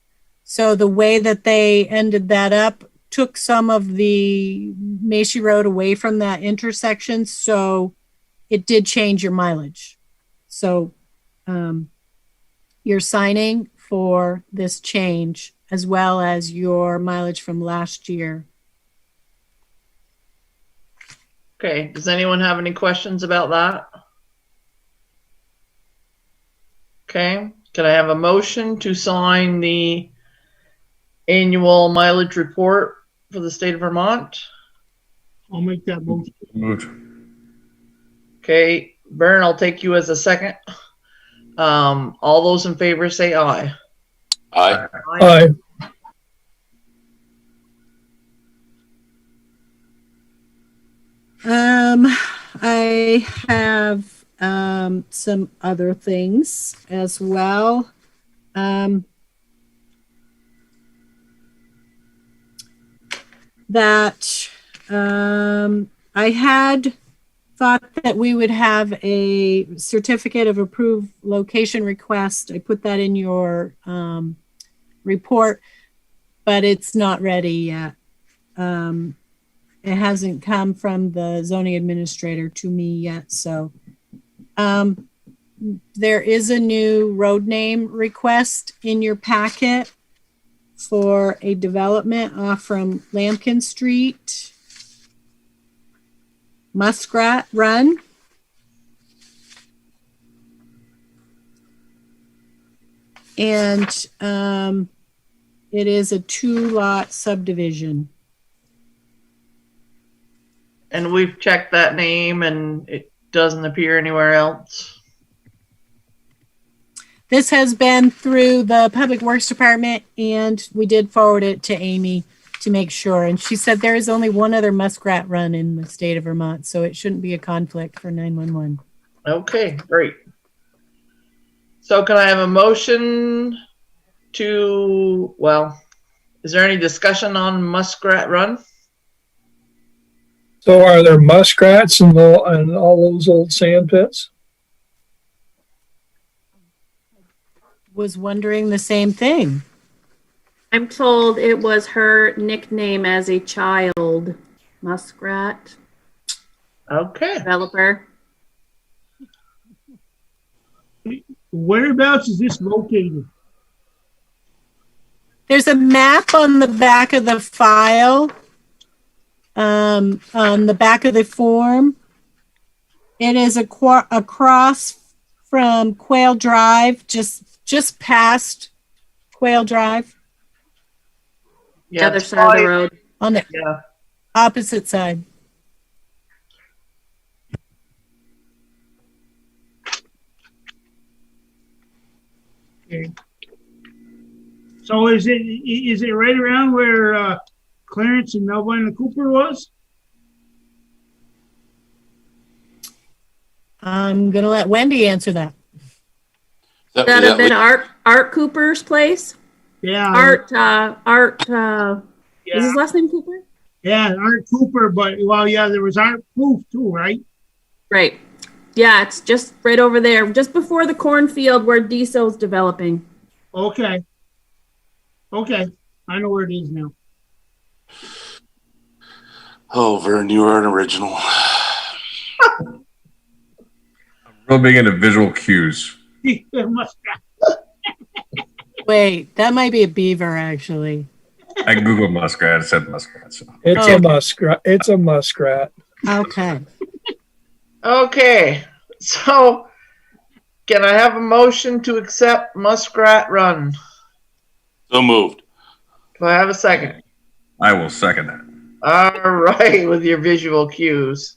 So the way that they ended that up took some of the Macy Road away from that intersection, so it did change your mileage. So you're signing for this change as well as your mileage from last year. Okay. Does anyone have any questions about that? Okay. Can I have a motion to sign the annual mileage report for the state of Vermont? I'll make that motion. Moved. Okay. Vern, I'll take you as a second. All those in favor say aye. Aye. Aye. I have some other things as well. That I had thought that we would have a certificate of approved location request. I put that in your report, but it's not ready yet. It hasn't come from the zoning administrator to me yet. So there is a new road name request in your packet for a development off from Lambkin Street, Muskrat Run. And it is a 2-lot subdivision. And we've checked that name and it doesn't appear anywhere else. This has been through the Public Works Department, and we did forward it to Amy to make sure. And she said there is only one other muskrat run in the state of Vermont, so it shouldn't be a conflict for 911. Okay, great. So can I have a motion to, well, is there any discussion on Muskrat Run? So are there muskrats in all those old sand pits? Was wondering the same thing. I'm told it was her nickname as a child. Muskrat. Okay. Developer. Whereabouts is this located? There's a map on the back of the file, on the back of the form. It is across from Quail Drive, just past Quail Drive. The other side of the road. On the opposite side. Okay. So is it right around where Clarence and Melvina Cooper was? I'm gonna let Wendy answer that. That have been Art Cooper's place? Yeah. Art, is his last name Cooper? Yeah, Art Cooper, but there was Art Proof too, right? Right. Yeah, it's just right over there, just before the cornfield where Diesel's developing. Okay. Okay. I know where it is now. Oh, Vern, you are an original. I'm real big into visual cues. Wait, that might be a beaver, actually. I Googled muskrat. It said muskrat. So. It's a muskrat. It's a muskrat. Okay. Okay. So can I have a motion to accept Muskrat Run? So moved. Do I have a second? I will second that. All right, with your visual cues.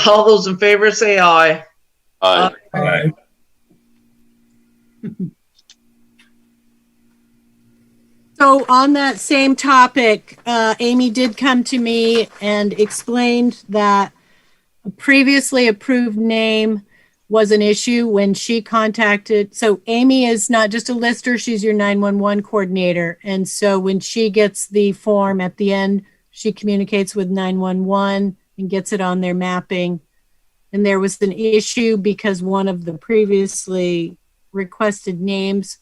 All those in favor say aye. Aye. Aye. So on that same topic, Amy did come to me and explained that a previously approved name was an issue when she contacted. So Amy is not just a lister, she's your 911 coordinator. And so when she gets the form at the end, she communicates with 911 and gets it on their mapping. And there was an issue because one of the previously requested names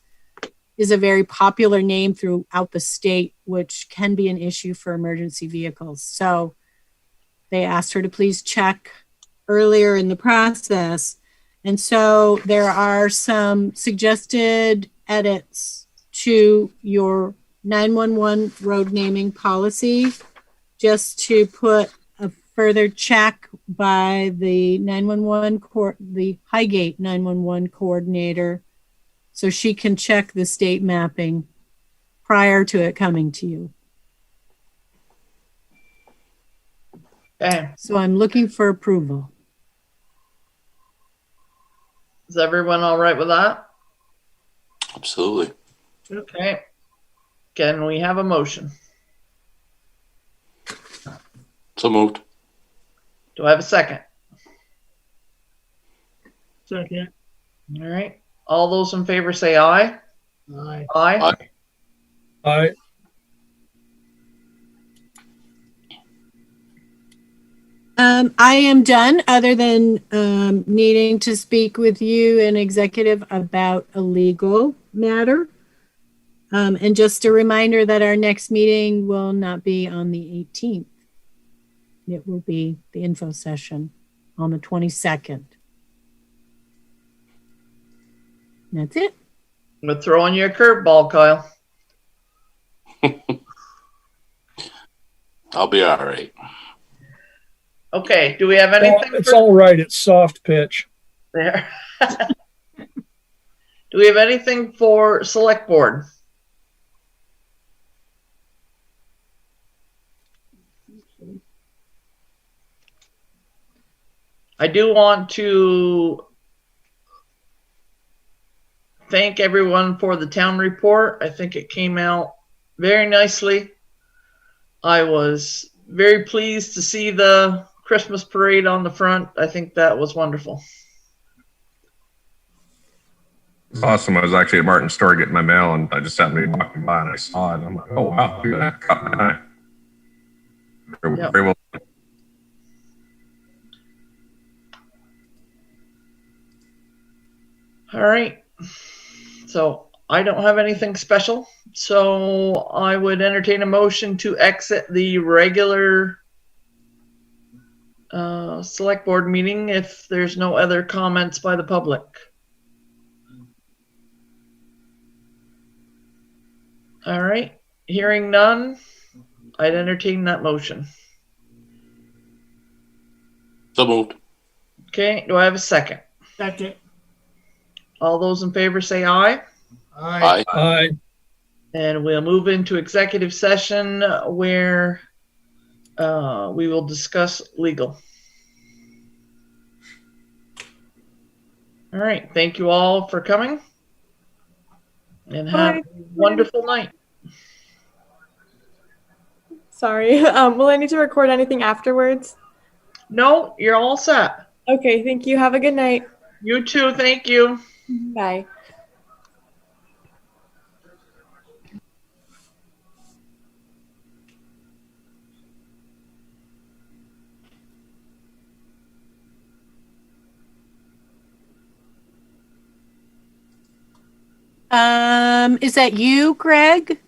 is a very popular name throughout the state, which can be an issue for emergency vehicles. So they asked her to please check earlier in the process. And so there are some suggested edits to your 911 road naming policy, just to put a further check by the the Highgate 911 coordinator, so she can check the state mapping prior to it coming to you. Okay. So I'm looking for approval. Is everyone all right with that? Absolutely. Okay. Can we have a motion? So moved. Do I have a second? Second. All right. All those in favor say aye. Aye. Aye. Aye. Aye. I am done, other than needing to speak with you in executive about a legal matter. And just a reminder that our next meeting will not be on the 18th. It will be the info session on the 22nd. That's it. I'm throwing you a curveball, Kyle. I'll be all right. Okay. Do we have anything? It's all right. It's soft pitch. There. Do we have anything for select board? I do want to thank everyone for the town report. I think it came out very nicely. I was very pleased to see the Christmas parade on the front. I think that was wonderful. It's awesome. I was actually at Martin's store getting my mail, and I just happened to be walking by, and I saw it. And I'm like, oh wow, look at that! Caught my eye. Yep. Very well. All right. So I don't have anything special. So I would entertain a motion to exit the regular select board meeting if there's no other comments by the public. All right. Hearing none, I'd entertain that motion. So moved. Okay. Do I have a second? Second. All those in favor say aye. Aye. Aye. And we'll move into executive session where we will discuss legal. All right. Thank you all for coming. And have a wonderful night. Sorry. Will I need to record anything afterwards? No, you're all set. Okay, thank you. Have a good night. You too. Thank you. Bye. Is that you, Greg?